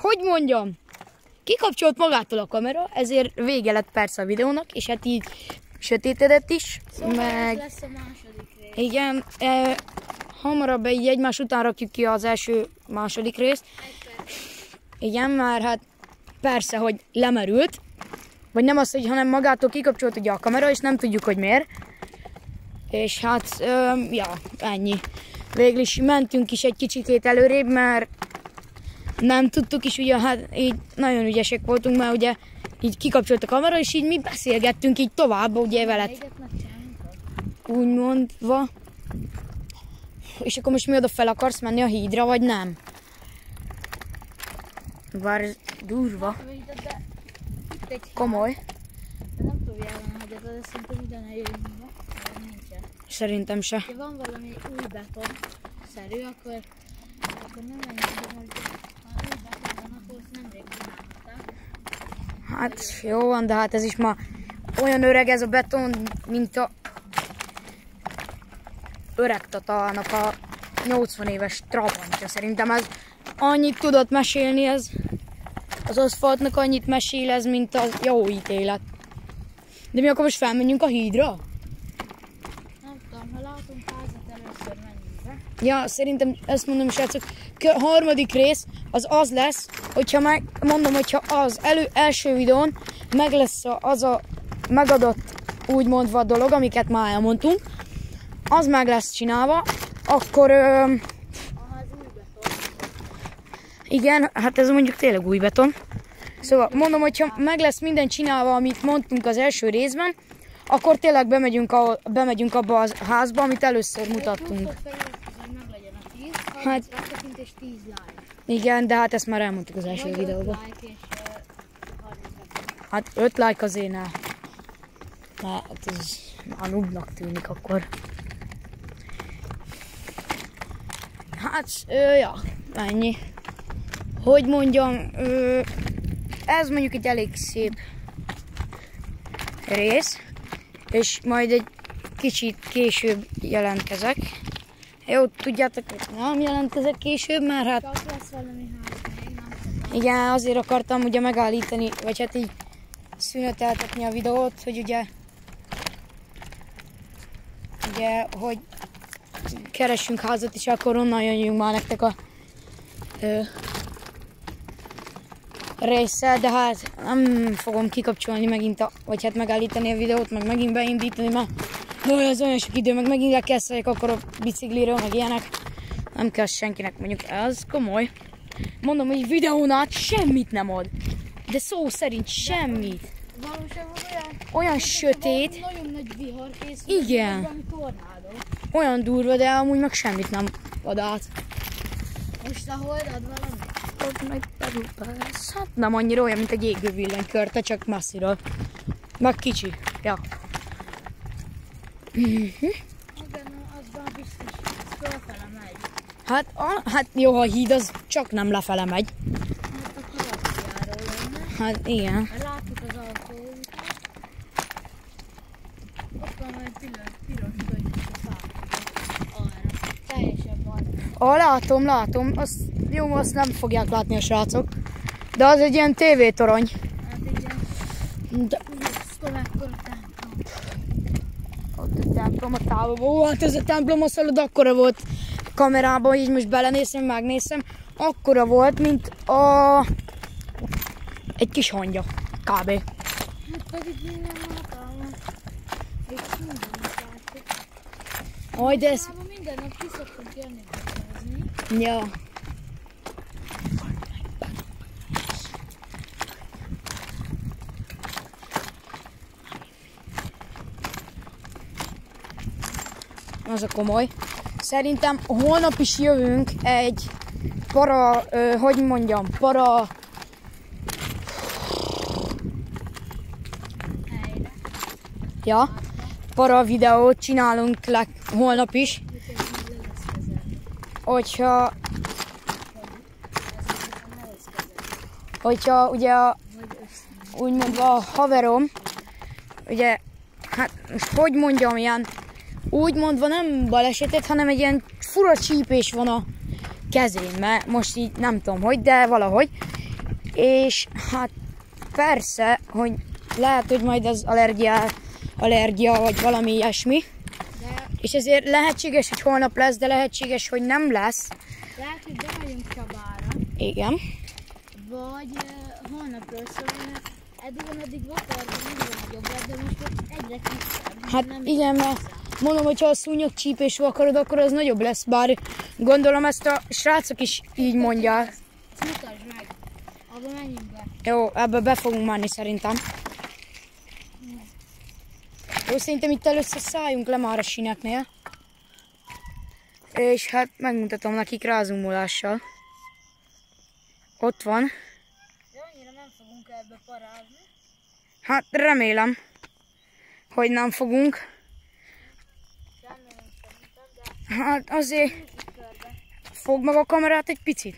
Hogy mondjam, kikapcsolt magától a kamera, ezért vége lett persze a videónak, és hát így sötétedett is. Szóval meg... lesz a második rész. Igen, hamarabb így egymás után rakjuk ki az második részt. Igen, már hát persze, hogy lemerült. Vagy nem az, hogy hanem magától kikapcsolt ugye a kamera, és nem tudjuk, hogy miért. És hát, ja, ennyi. Végül is mentünk is egy kicsikét előrébb, mert nem tudtuk is, ugye, hát így nagyon ügyesek voltunk, mert ugye így kikapcsolt a kamera, és így mi beszélgettünk így tovább, ugye veled. Úgy mondva. És akkor most mi oda fel akarsz menni a hídra, vagy nem? Bár ez durva. Komoly. De nem tudom, hogy ez az, szerintem ide ne jöjjünk be, mert nincsen. Szerintem se. Ha van valami új beton-szerű, akkor nem menjünk be, mert ha új beton van, akkor azt nemrég csinálhatták. Hát jó van, de hát ez is már olyan öreg ez a beton, mint a öreg tatának a 80 éves trabantja. Szerintem ez annyit tudott mesélni, ez az aszfaltnak annyit mesél ez, mint a jó ítélet. De mi akkor most felmenjünk a hídra? Nem tudom, ha látunk házat, először menjünk be. Ja, szerintem ezt mondom, srácok, a harmadik rész az lesz, hogyha mondom, hogyha az első videón meg lesz az a megadott úgymondva dolog, amiket már elmondtunk, az meg lesz csinálva, akkor Az új beton. igen, hát ez mondjuk tényleg új beton. Szóval mondom, hogyha meg lesz minden csinálva, amit mondtunk az első részben, akkor tényleg bemegyünk abba a házba, amit először mutattunk. Hát, igen, de hát ezt már elmondtuk az első videóban. Hát 5 like azért ne. Hát ez már nubnak tűnik akkor. Hát, ja, ennyi. Hogy mondjam, ez mondjuk egy elég szép rész, és majd egy kicsit később jelentkezek. Jó, tudjátok, hogy nem jelentkezek később, mert hát... Csak lesz valami ház még, nem tudom. Igen, azért akartam ugye megállítani, vagy hát így szüneteltetni a videót, hogy ugye, hogy keressünk házat, és akkor onnan jöjjünk már nektek a része, de hát nem fogom kikapcsolni megint, vagy hát megállítani a videót, meg megint beindítani, mert ez olyan sok idő, meg megint elkezdjek akkor a bicikliről, meg ilyenek. Nem kell senkinek, mondjuk ez komoly. Mondom, hogy videón át semmit nem ad. De szó szerint semmit. Valóságban Olyan sötét. Nagyon nagy vihar készül. Igen. Valami tornádó. Olyan durva, de amúgy meg semmit nem ad át. Most ahol ad valami? Az meg persze. Hát nem annyira olyan, mint egy égő villanykörte, csak messziről. Meg kicsi. Ja. Azban biztos, ez fölfele megy. Hát jó, a híd az csak nem lefele megy. Hát akkor alapjáról lenne. Hát igen. Láttuk az autót. Ott van egy piros könyv a fákon. Arra. Teljesen van. Látom. Jó, azt nem fogják látni a srácok. De az egy ilyen tévétorony. Hát igen. De Azt mekkora templom. ott a templom a távolban. Ó, hát ez a templom az hallod, akkora volt kamerában, így most belenéztem, megnéztem. Akkora volt, mint egy kis hangya. Kb. Hát pedig minden hatalmas. És minden látszik. Aj, de ez... Minden nap ki szoktunk jönni megnézni. Ja. Az a komoly. Szerintem holnap is jövünk egy hogy mondjam, Helyre. ja, para videót csinálunk holnap is. Hogyha ugye úgymondva a haverom, ugye, hát most hogy mondjam, ilyen úgymondva nem balesetet, hanem egy ilyen fura csípés van a kezén, mert most így nem tudom hogy, de valahogy. És hát persze, hogy lehet, hogy majd az allergia vagy valami ilyesmi. De És ezért lehetséges, hogy holnap lesz, de lehetséges, hogy nem lesz. lehet, hogy bemegyünk Csabára, Igen. vagy holnapról szólna. Eddig volt arra, hogy nagyon nagyobb lett, de most már egyre kisebb. Hát nem igen, mert mondom, hogy ha a szúnyogcsípésű akarod, akkor az nagyobb lesz, bár gondolom ezt a srácok is így mondják. Ezt mutasd meg. Abba menjünk be. Jó, ebbe be fogunk menni szerintem. Jó, szerintem itt először szálljunk le már a sineknél. És hát megmutatom nekik rázumolással. Ott van. De annyira nem fogunk ebbe parázni. Hát remélem, hogy nem fogunk. Semmi nem szerintem, de Hát azért itt körbe. fog meg a kamerát egy picit.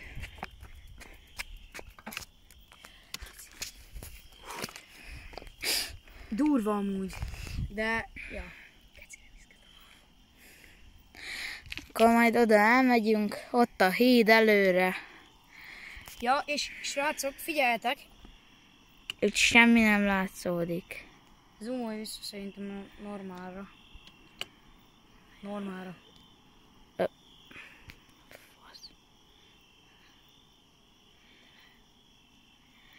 Durva amúgy, de ja. Akkor majd oda elmegyünk, ott a híd előre. Ja, és srácok, figyeljetek! Itt semmi nem látszódik. Zoomolj vissza szerintem normálra. Normálra.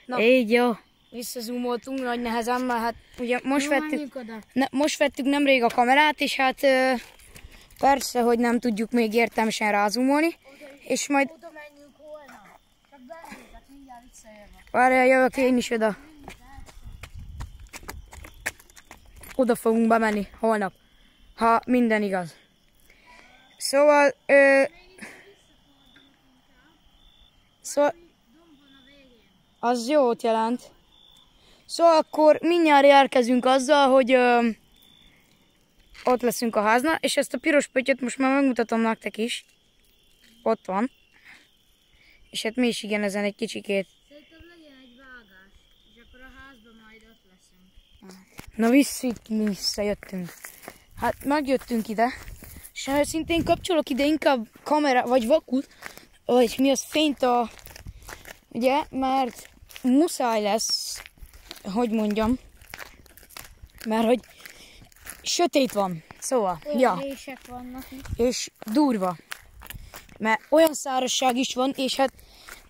Na. Így jó. Visszazoomoltunk nagy nehezen, mert hát ugye Oda. most vettük nemrég a kamerát, és hát persze, hogy nem tudjuk még értelmesen rázoomolni. És majd Oda menjünk holnap. Csak benézek, mindjárt visszajövök. várjál, jövök én is oda. Oda fogunk bemenni holnap, ha minden igaz. Szóval, szóval az jót jelent. Szóval akkor mindjárt érkezünk azzal, hogy ott leszünk a háznál, és ezt a piros pöttyöt most már megmutatom nektek is. Ott van. És hát mi is igen ezen egy kicsikét. Szerintem legyen egy vágás, és akkor a házban majd ott leszünk. Na visszajöttünk. Hát megjöttünk ide. És szintén kapcsolok ide inkább kamera, vagy vakut, vagy mi az fényt ugye, mert muszáj lesz, hogy mondjam, mert hogy sötét van, szóval, ja, Rések vannak itt. és durva, mert olyan szárazság is van, és hát,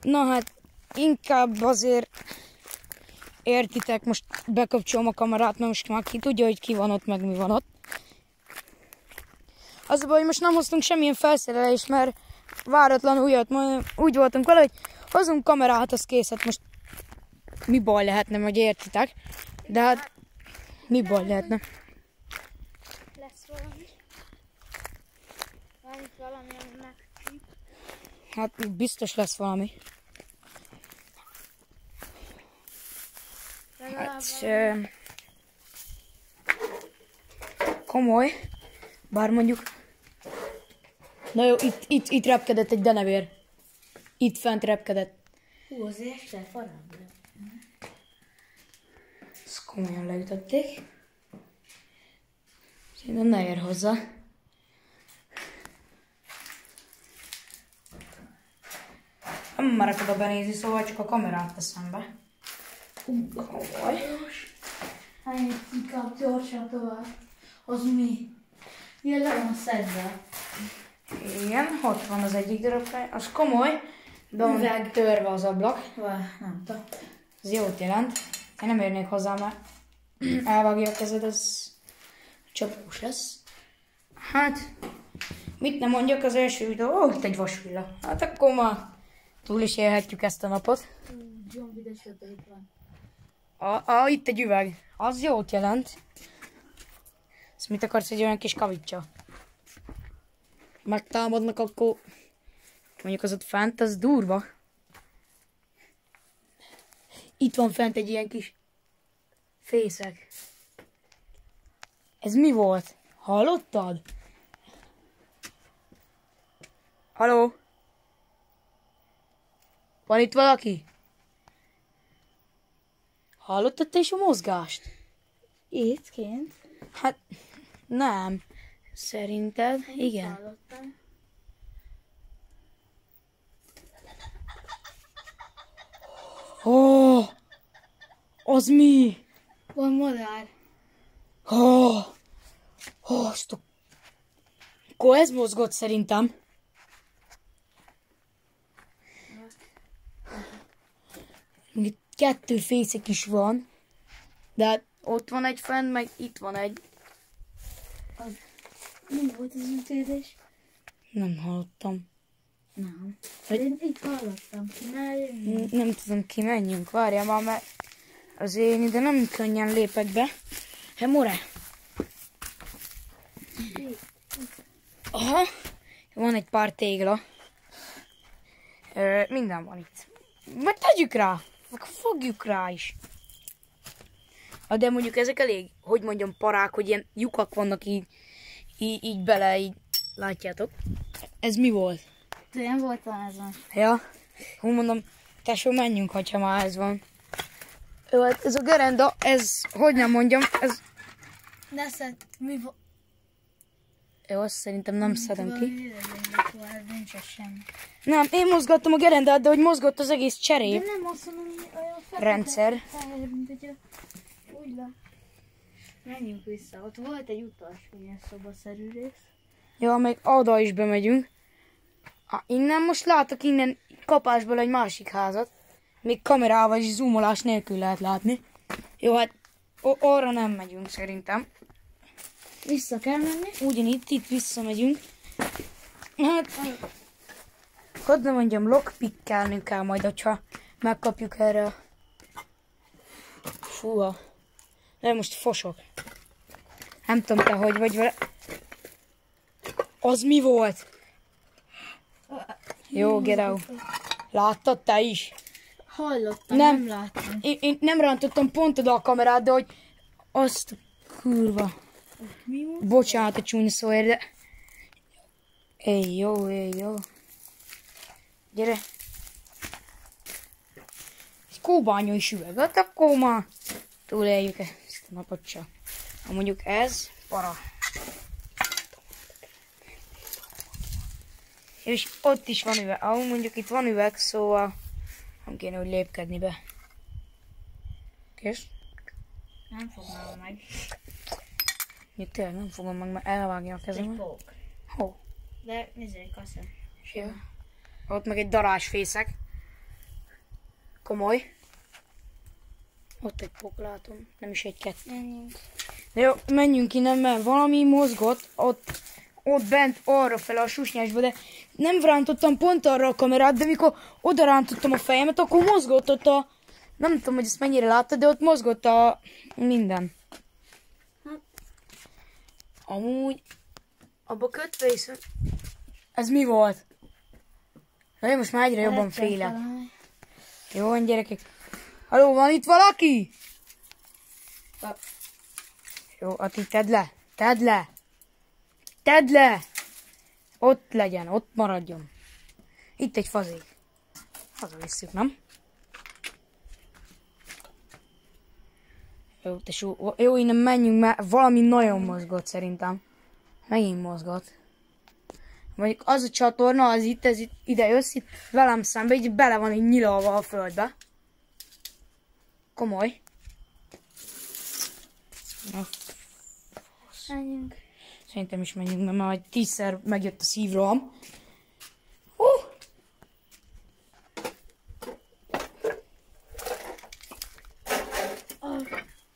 na hát, inkább azért, értitek, most bekapcsolom a kamerát, mert most már ki tudja, hogy ki van ott, meg mi van ott. Az a baj, hogy most nem hoztunk semmilyen felszerelést, mert váratlanul jött, úgy voltunk vele, hogy hozunk kamerát, az kész, hát most mi baj lehetne, hogy értitek, de hát mi baj lehetne. Lesz valami. Van itt valami, ami megcsíp. Hát biztos lesz valami. Hát komoly, bár mondjuk, na jó, itt repkedett egy denevér. Itt fent repkedett. Hú, azért este faragd. Ezt komolyan leütötték. Szerintem ne ér hozzá. Nem merek oda benézni, szóval csak a kamerát teszem be. Komoly. Menjünk inkább gyorsan tovább. Az mi? Milyen le van szedve? Igen, ott van az egyik darab fej. Az komoly, de van törve az ablak. Nem tudom. Ez jót jelent. Én nem érnék hozzá, mert elvágja a kezed, az csapós lesz. Hát, mit nem mondjak az első videó? Itt egy vasvilla. Hát akkor már túl is élhetjük ezt a napot. Zombi, de sötét van. Itt egy üveg. Az jót jelent. Ezt mit akarsz, egy olyan kis kavicsa? Megtámadnak, akkor mondjuk az ott fent, az durva. Itt van fent egy ilyen kis fészek. Ez mi volt? Hallottad? Haló? Van itt valaki? Hallottad te is a mozgást? Itt kint? Hát nem. Szerinted? Igen. Hallottam. Az mi? Van madár. Akkor ez mozgott szerintem. Itt 2 fészek is van. De hát ott van egy fenn, meg itt van egy. Mi volt az ütődés? Nem hallottam. Nem. Hogy- Én itt hallottam. Nem tudom ki, menjünk, várjál már, mert azért én ide nem könnyen lépek be. More. Aha, van egy pár tégla. Minden van itt. Majd tegyük rá, fogjuk rá is. De mondjuk ezek elég, hogy mondjam, parák, hogy ilyen lyukak vannak így bele, így látjátok. Ez mi volt? Olyan volt van ez van. Ja, hú mondom, tesó, menjünk, hogyha már ez van. Jó, hát ez a gerenda, ez, hogy nem mondjam, ez... De szed, mi volt? Jó, azt szerintem nem szedem ki. Nincs ez semmi. Nem, én mozgattam a gerendát, de hogy mozgott az egész De cserép. nem azt mondom, hogy olyan fekete. Rendszer. Fehér, mint hogyha úgy le. Menjünk vissza. Ott volt egy utas, ilyen szobaszerű rész. Ja, meg oda is bemegyünk. Innen most látok innen kapásból egy másik házat. Még kamerával és zoomolás nélkül lehet látni. Jó, hát arra nem megyünk szerintem. Vissza kell menni. Ugyanitt visszamegyünk. Hát, hogy nem mondjam, lockpickelnünk kell majd, hogyha megkapjuk erre a... Fúha. De most fosok. Nem tudom te, hogy vagy vele. Az mi volt? Jó, Gerau. Láttad te is? Hallottam, Nem. nem láttam. Én nem rántottam pont oda a kamerát, de hogy azt kurva. Mi volt? Bocsánat a csúnya szóért, de... Jó. Gyere. Egy kóbányai süveg, hát akkor már túléljük ezt a napot csak. Ha mondjuk ez, para. És ott is van üveg. Mondjuk itt van üveg, szóval nem kéne úgy lépkedni be. Kész? Nem fognám meg. Ja, tényleg nem fogom meg, mert elvágja a Egy kezemet. pók. Hol? De nézzék, kasza. Ja. Ott meg egy darásfészek. Komoly. Ott egy pók látom, nem is egy-kettő. Menjünk. De jó, menjünk innen, mert valami mozgott ott bent arra fel a susnyásba, de nem rántottam pont arra a kamerát, de mikor oda rántottam a fejemet, akkor mozgott ott a... Nem tudom, hogy ezt mennyire láttad, de ott mozgott a minden. Amúgy abba kötve is... Ez mi volt? Na én most már egyre jobban félek. Jó van, gyerekek. Halló, van itt valaki? Jó, Ati, tedd le. Tedd le. Tedd le. Ott legyen, ott maradjon. Itt egy fazék. Hazavisszük, nem? Jó, tesó. Jó, innen menjünk, mert valami nagyon mozgott szerintem. Megint mozgott. Mondjuk az a csatorna, az itt, ez itt, ide jössz, itt velem szembe, így bele van így nyilalva a földbe. Komoly. Na, Menjünk. szerintem is menjünk, mert már 10-szer megjött a szívroham.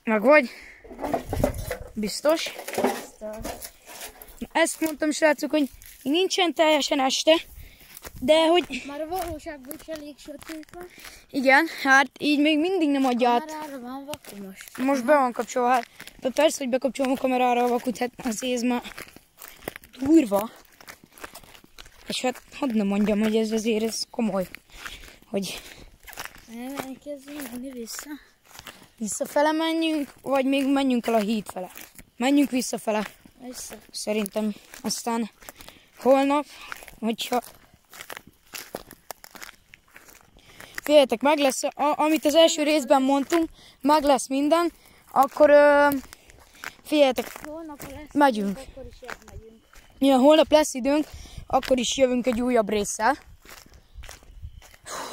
Meg vagy? Biztos? Ezt mondtam, srácok, hogy nincsen teljesen este, de hogy... Már a valóságban is elég sötét van. Igen, hát így még mindig nem adja át. Kamerára van vaku most. Most be van kapcsolva, hát de persze, hogy bekapcsolom a kamerára a vakut, hát azért ez már durva. És hát hadd nem mondjam, hogy ez azért ez komoly, hogy Elkezdünk menni vissza. visszafele menjünk, vagy még menjünk el a híd fele. Menjünk visszafele, Vissza. szerintem. Aztán holnap, hogyha... Figyeljetek, meg lesz, amit az első részben mondtunk, meg lesz minden, akkor figyeljetek, Holnap lesz. megyünk. Akkor is megyünk. Ja, holnap lesz időnk, akkor is jövünk egy újabb résszel.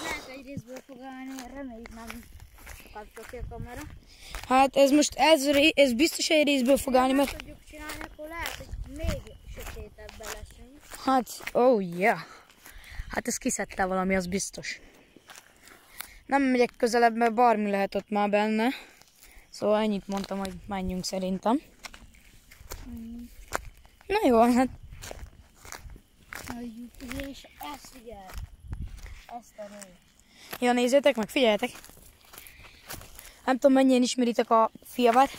Lehet egy részből fog állni, reméljük nem. kapcsol ki a kamera. Hát ez most, ez biztos egy részből fog állni, Ha mert... tudjuk csinálni, akkor lehet, hogy még sötétebben leszünk. Hát, oh yeah. Hát ez kiszedte valami, az biztos. Nem megyek közelebb, mert bármi lehet ott már benne. Szóval ennyit mondtam, hogy menjünk szerintem. Na jó, hát És ezt figyelj. Ezt a nőt. ja, nézzétek meg, figyeljetek. Nem tudom, mennyien ismeritek a filmet.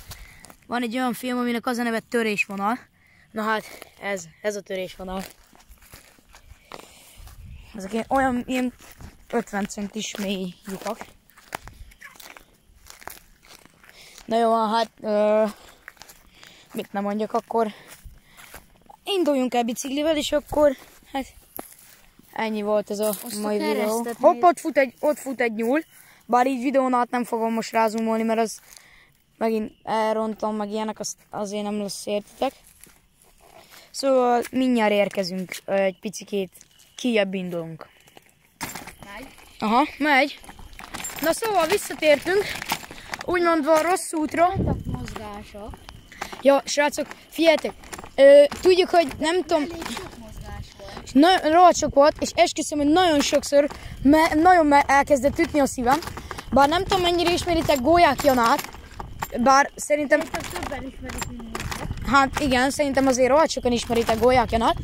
Van egy olyan film, aminek az a neve Törésvonal. Na hát, ez a törésvonal. Ezek olyan ilyen 50 centis mély lyukak. Na jó, hát mit nem mondjak, akkor induljunk el biciklivel, és akkor hát ennyi volt ez a mai videó. Hopp, ott fut egy nyúl. Bár így videón át nem fogom most rázumolni, mert az megint elrontom, meg ilyenek, azért nem lesz, értitek. Szóval mindjárt érkezünk, egy picikét kijebb indulunk. Megy. Aha, megy. Na szóval visszatértünk, úgymondva a rossz útra. Voltak mozgások. Ja, srácok, figyeljetek, tudjuk, hogy nem tudom, Elég sok mozgás volt. rohadt sok volt, és esküszöm, hogy nagyon sokszor, nagyon elkezdett ütni a szívem. Bár nem tudom, mennyire ismeritek Gólyák Janát, bár szerintem, Többen ismerik minket. hát igen, szerintem azért rohadt sokan ismeritek Gólyák Janát.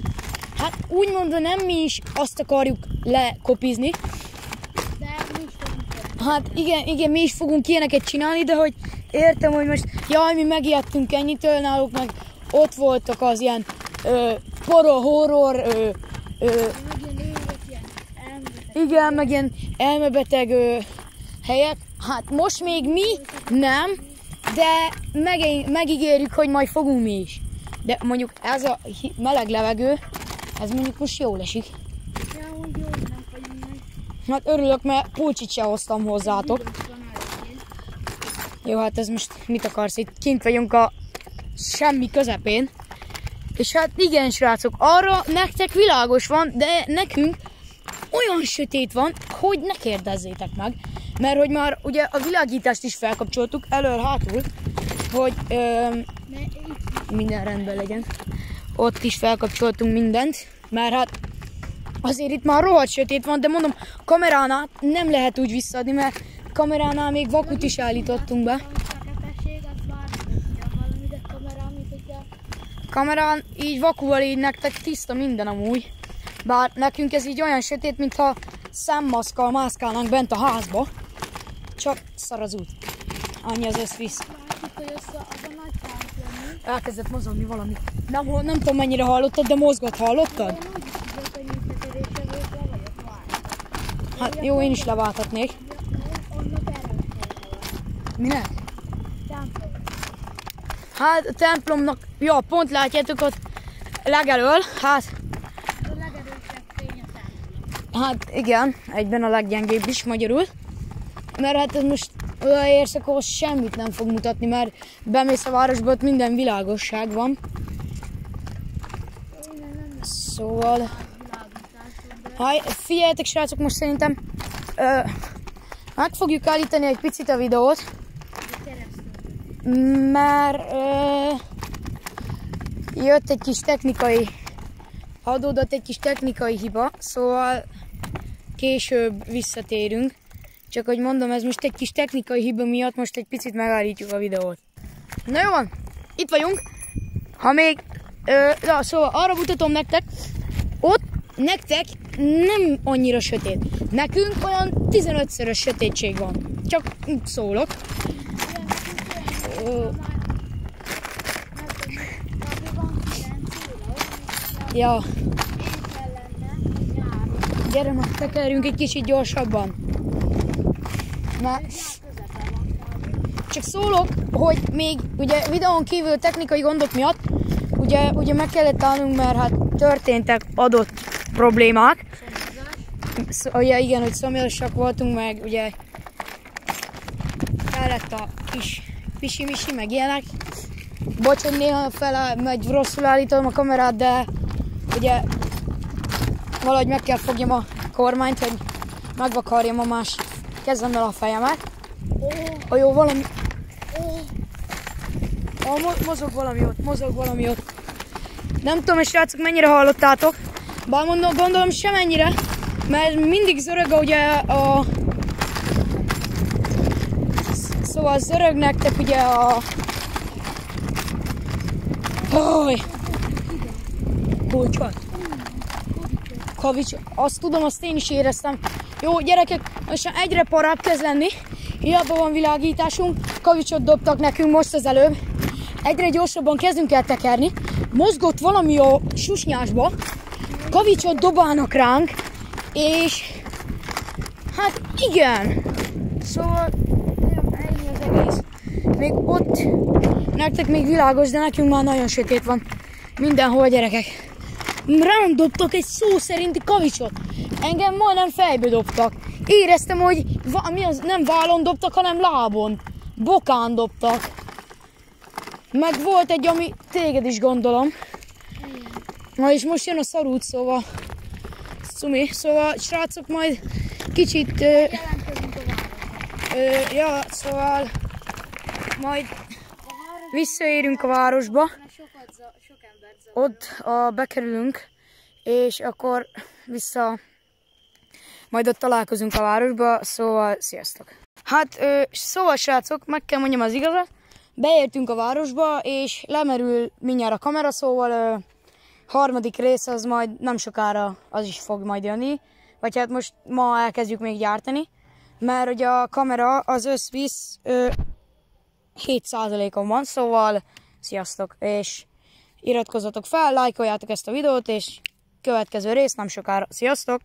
Hát úgymond nem mi is azt akarjuk lekopizni. De mi is fogunk tenni. Hát igen, mi is fogunk ilyeneket csinálni, de hogy értem, hogy most, jaj, mi megijedtünk ennyitől, náluk meg ott voltak az ilyen para-horror, Meg ilyen lények, ilyen elmebeteg. igen, meg ilyen elmebeteg helyek. Hát most még mi nem, de megígérjük, hogy majd fogunk mi is. De mondjuk ez a meleg levegő, ez mondjuk most jól esik. Ja, úgy jó, nem vagyunk meg. Hát örülök, mert pulcsit se hoztam hozzátok. Videós van elején. Jó, hát ez most mit akarsz? Itt kint vagyunk a semmi közepén. És hát igen, srácok, arra nektek világos van, de nekünk olyan sötét van, hogy ne kérdezzétek meg. Mert hogy már ugye a világítást is felkapcsoltuk elől-hátul, hogy minden rendben legyen. Ott is felkapcsoltunk mindent, mert hát azért itt már rohadt sötét van, de mondom, kameránál nem lehet úgy visszaadni, mert kameránál még vakut is állítottunk be. A feketesség, az bármilyen valami, de kamera, mint hogyha Kamerán így vakúval így nektek tiszta minden amúgy. Bár nekünk ez így olyan sötét, mintha szemmaszkkal mászkálnánk bent a házba. Csak szar az út. Annyi az összvisz. látjuk, hogy az a nagy templom. Elkezdett mozogni valami. Nem tudom mennyire hallottad, de mozgott, hallottad? Én úgy is tudok, hogy mi fekerése volt, le vagyok várva. Hát jó, én is leváltatnék. Onnak erős Minek? templom. Hát a templomnak, ja, pont látjátok ott legelől, hát A legerősebb fény a templom. hát igen, egyben a leggyengébb is magyarul. Mert hát ez most odaérsz, akkor semmit nem fog mutatni, mert bemész a városba, ott minden világosság van. Szóval, figyeljetek srácok, most szerintem meg fogjuk állítani egy picit a videót, mert jött egy kis adódott egy kis technikai hiba, szóval később visszatérünk. Csak hogy mondom, ez most egy kis technikai hiba miatt most egy picit megállítjuk a videót. Na jó van, itt vagyunk. Ha még, szóval arra mutatom nektek, ott nektek nem annyira sötét. Nekünk olyan 15-szörös sötétség van. Csak úgy szólok. Ja, gyere már, tekerjünk egy kicsit gyorsabban. Csak szólok, hogy még ugye videón kívül technikai gondok miatt ugye meg kellett állnunk, mert hát történtek adott problémák. Ja, igen, hogy szomjasak voltunk, meg ugye kellett a kis pisi-misi, meg ilyenek. Bocs, hogy néha megy rosszul állítom a kamerát, de ugye valahogy meg kell fogjam a kormányt, hogy megvakarjam a másik kezemmel a fejemet. Jó, valami... Mozog valami ott. Nem tudom, és srácok, mennyire hallottátok. Bár gondolom semennyire, mert mindig zörög ugye a... Szóval zörög nektek ugye a... Kavics, azt tudom, azt én is éreztem. Jó, gyerekek, most egyre parább kezd lenni. Hiába van világításunk, kavicsot dobtak nekünk most az előbb. Egyre gyorsabban kezdünk el tekerni. Mozgott valami a susnyásba, kavicsot dobálnak ránk, és hát igen. Szóval ennyi az egész. Még ott nektek még világos, de nekünk már nagyon sötét van. Mindenhol, gyerekek. Rám dobtak egy szó szerinti kavicsot. Engem majdnem fejbe dobtak. Éreztem, hogy nem vállon dobtak, hanem lábon. Bokán dobtak. Meg volt egy, ami téged is gondolom. Na és most jön a szarút, szóval... Szóval srácok, majd kicsit... szóval... Majd visszaérünk a városba. Ott bekerülünk, és akkor majd ott találkozunk a városba, szóval sziasztok! Hát, szóval srácok, meg kell mondjam az igazat, beértünk a városba, és lemerül mindjárt a kamera, szóval harmadik rész az majd nem sokára az is fog majd jönni, vagy hát most ma elkezdjük még gyártani, mert ugye a kamera az összvisz 7%-on van, szóval sziasztok, és iratkozzatok fel, lájkoljátok ezt a videót, és következő rész nem sokára. Sziasztok!